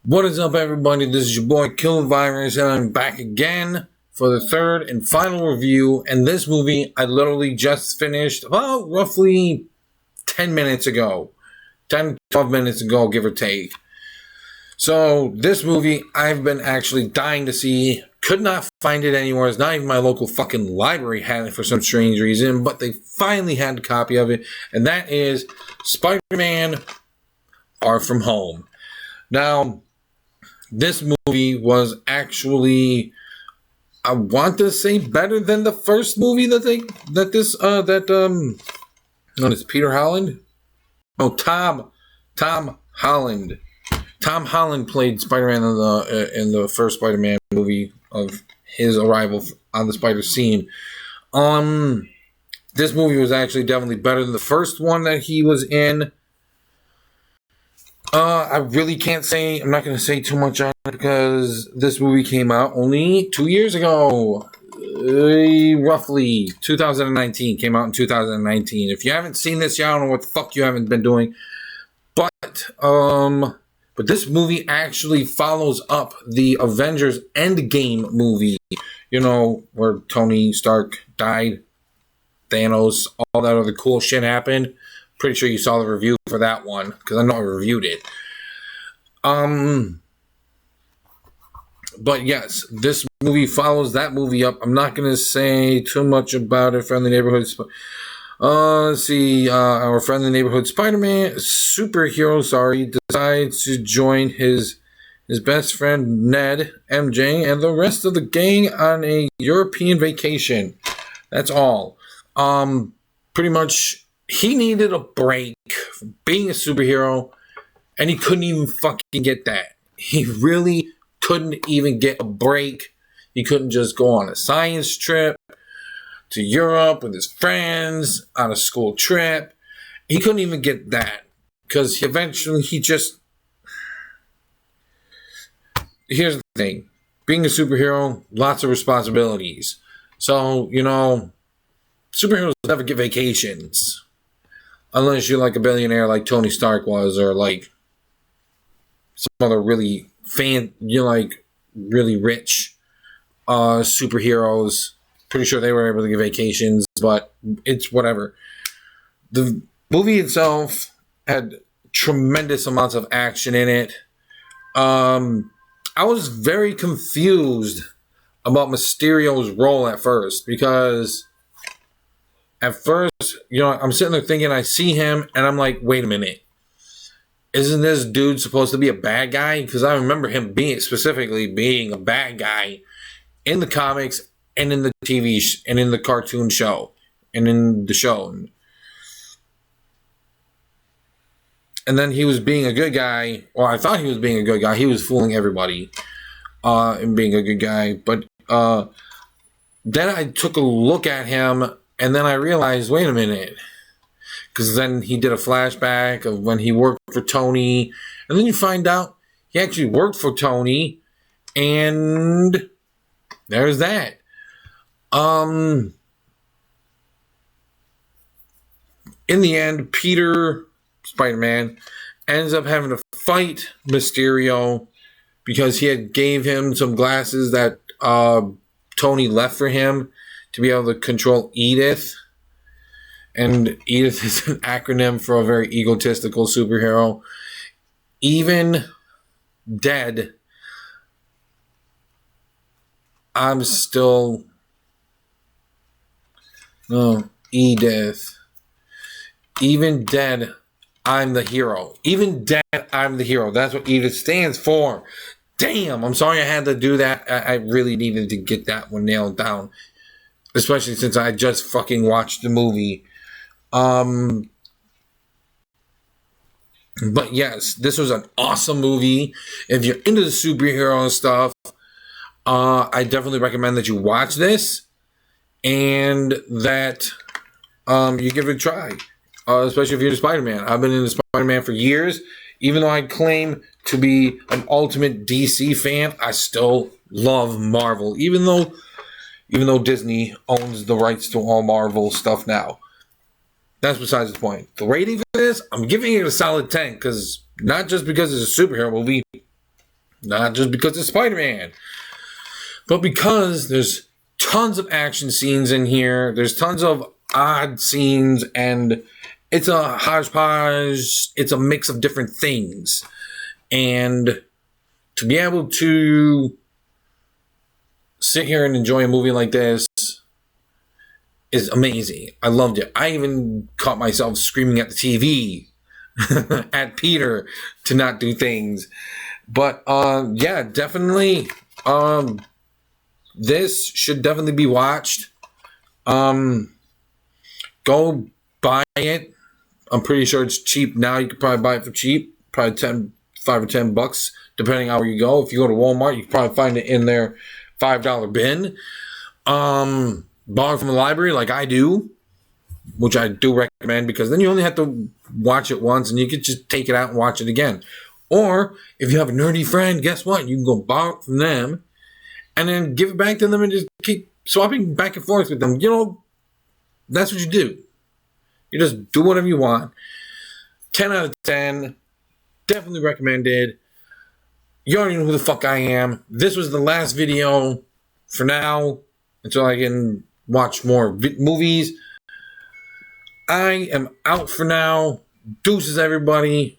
What is up, everybody? This is your boy Killer Virus, and I'm back again for the third and final review. And this movie I literally just finished about roughly 10 minutes ago. 10, 12 minutes ago, give or take. So this movie I've been actually dying to see. Could not find it anywhere. It's not even my local fucking library had it for some strange reason, but they finally had a copy of it. And that is Spider-Man Far From Home. Now, this movie was actually, I want to say, better than the first movie it's Peter Holland? Oh, Tom Holland. Tom Holland played Spider-Man in the first Spider-Man movie of his arrival on the spider scene. This movie was actually definitely better than the first one that he was in. I really can't say, I'm not going to say too much on it because this movie came out only 2 years ago. Roughly 2019. Came out in 2019. If you haven't seen this, I don't know what the fuck you haven't been doing. But this movie actually follows up the Avengers Endgame movie. You know, where Tony Stark died, Thanos, all that other cool shit happened. Pretty sure you saw the review for that one, because I know I reviewed it. But yes, this movie follows that movie up. I'm not going to say too much about it. Friendly Neighborhood. Let's see. Our Friendly Neighborhood Spider-Man superhero, decides to join his best friend Ned, MJ, and the rest of the gang on a European vacation. That's all. Pretty much, he needed a break from being a superhero, and he couldn't even fucking get that. He really couldn't even get a break. He couldn't just go on a science trip to Europe with his friends, on a school trip. He couldn't even get that, because eventually he just... Here's the thing. Being a superhero, lots of responsibilities. So, you know, superheroes never get vacations. Unless you're like a billionaire like Tony Stark was, or like some other really really rich superheroes. Pretty sure they were able to get vacations, but it's whatever. The movie itself had tremendous amounts of action in it. I was very confused about Mysterio's role at first, because at first, you know, I'm sitting there thinking, I see him, and I'm like, wait a minute. Isn't this dude supposed to be a bad guy? Because I remember him specifically being a bad guy in the comics and in the TV and in the cartoon show and in the show. And then he was being a good guy. Well, I thought he was being a good guy. He was fooling everybody and being a good guy. But then I took a look at him, and then I realized, wait a minute. Because then he did a flashback of when he worked for Tony. And then you find out he actually worked for Tony. And there's that. In the end, Peter, Spider-Man, ends up having to fight Mysterio because he had gave him some glasses that Tony left for him to be able to control Edith. And Edith is an acronym for a very egotistical superhero. Even dead, I'm still... No, Edith. Even dead, I'm the hero. Even dead, I'm the hero. That's what Edith stands for. Damn, I'm sorry I had to do that. I really needed to get that one nailed down. Especially since I just fucking watched the movie. But yes, this was an awesome movie. If you're into the superhero stuff, I definitely recommend that you watch this. And that you give it a try. Especially if you're into Spider-Man. I've been into Spider-Man for years. Even though I claim to be an ultimate DC fan, I still love Marvel. Even though Disney owns the rights to all Marvel stuff now. That's besides the point. The rating for this, I'm giving it a solid 10. Not just because it's a superhero movie. Not just because it's Spider-Man, but because there's tons of action scenes in here. There's tons of odd scenes, and it's a hodgepodge. It's a mix of different things. And to be able to sit here and enjoy a movie like this is amazing. I loved it. I even caught myself screaming at the TV at Peter to not do things. But yeah, definitely this should definitely be watched. Go buy it. I'm pretty sure it's cheap now. You could probably buy it for cheap, probably $5 or $10, depending on where you go. If you go to Walmart, you can probably find it in their $5 bin. Borrow from the library like I do, which I do recommend, because then you only have to watch it once and you can just take it out and watch it again. Or if you have a nerdy friend, guess what? You can go borrow it from them and then give it back to them and just keep swapping back and forth with them. You know, that's what you do. You just do whatever you want. 10 out of 10. Definitely recommended. You already know who the fuck I am. This was the last video for now until I can watch more movies. I am out for now. Deuces, everybody.